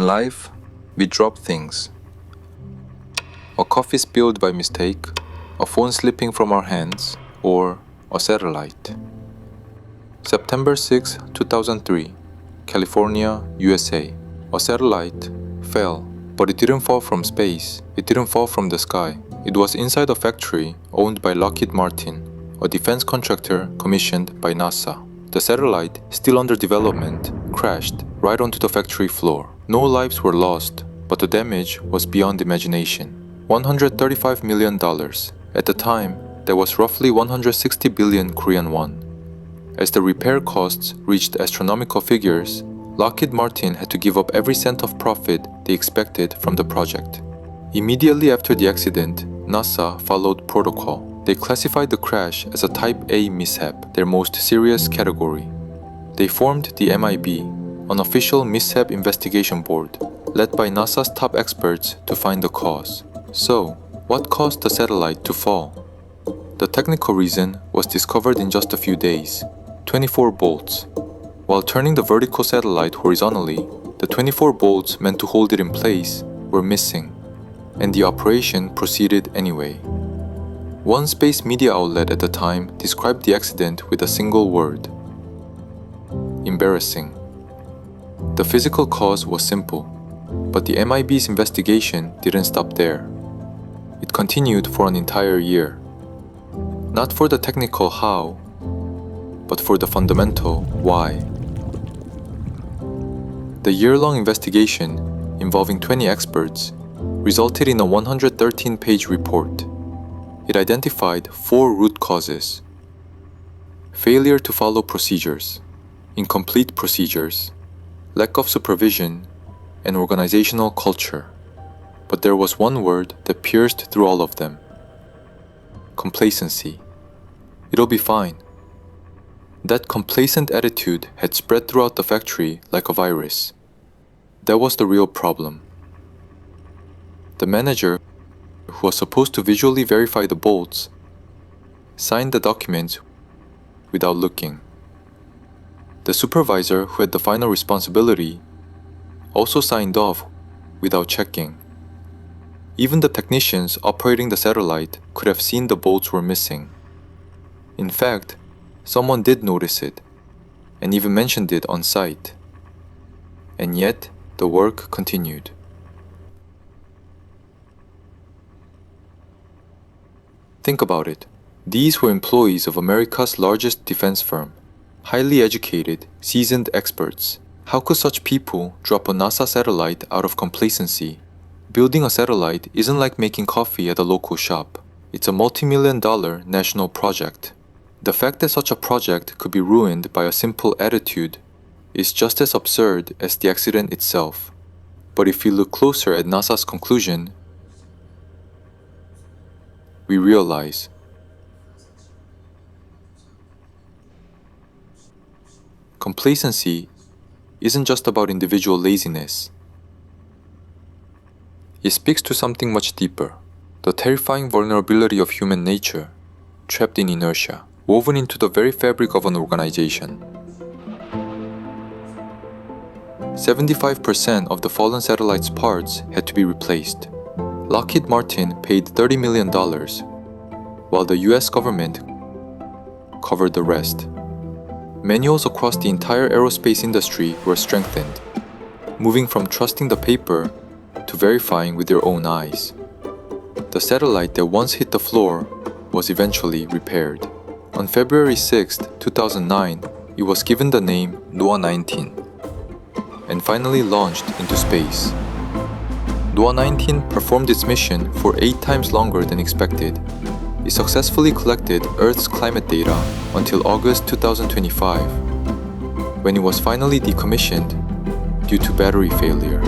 In life, we drop things. A coffee spilled by mistake, a phone slipping from our hands, or a satellite. September 6, 2003, California, USA. A satellite fell, but it didn't fall from space. It didn't fall from the sky. It was inside a factory owned by Lockheed Martin, a defense contractor commissioned by NASA. The satellite, still under development, crashed right onto the factory floor. No lives were lost, but the damage was beyond imagination. $135 million. At the time, that was roughly 160 billion Korean won. As the repair costs reached astronomical figures, Lockheed Martin had to give up every cent of profit they expected from the project. Immediately after the accident, NASA followed protocol. They classified the crash as a Type A mishap, their most serious category. They formed the MIB, an official mishap investigation board, led by NASA's top experts to find the cause. So, what caused the satellite to fall? The technical reason was discovered in just a few days: 24 bolts. While turning the vertical satellite horizontally, the 24 bolts meant to hold it in place were missing, and the operation proceeded anyway. One space media outlet at the time described the accident with a single word: embarrassing. The physical cause was simple, but the MIB's investigation didn't stop there. It continued for an entire year. Not for the technical how, but for the fundamental why. The year-long investigation, involving 20 experts, resulted in a 113-page report. It identified 4 root causes: failure to follow procedures, incomplete procedures, lack of supervision, and organizational culture. But there was one word that pierced through all of them: complacency. It'll be fine. That complacent attitude had spread throughout the factory like a virus. That was the real problem. The manager, who was supposed to visually verify the bolts, signed the documents without looking. The supervisor, who had the final responsibility, also signed off without checking. Even the technicians operating the satellite could have seen the bolts were missing. In fact, someone did notice it, and even mentioned it on site. And yet, the work continued. Think about it. These were employees of America's largest defense firm, highly educated, seasoned experts. How could such people drop a NASA satellite out of complacency? Building a satellite isn't like making coffee at a local shop. It's a multi-million-dollar national project. The fact that such a project could be ruined by a simple attitude is just as absurd as the accident itself. But if we look closer at NASA's conclusion, we realize complacency isn't just about individual laziness. It speaks to something much deeper: the terrifying vulnerability of human nature, trapped in inertia, woven into the very fabric of an organization. 75% of the fallen satellite's parts had to be replaced. Lockheed Martin paid $30 million, while the US government covered the rest. Manuals across the entire aerospace industry were strengthened, moving from trusting the paper to verifying with your own eyes. The satellite that once hit the floor was eventually repaired. On February 6, 2009, it was given the name NOAA 19 and finally launched into space. NOAA 19 performed its mission for 8 times longer than expected. It successfully collected Earth's climate data until August 2025, when it was finally decommissioned due to battery failure.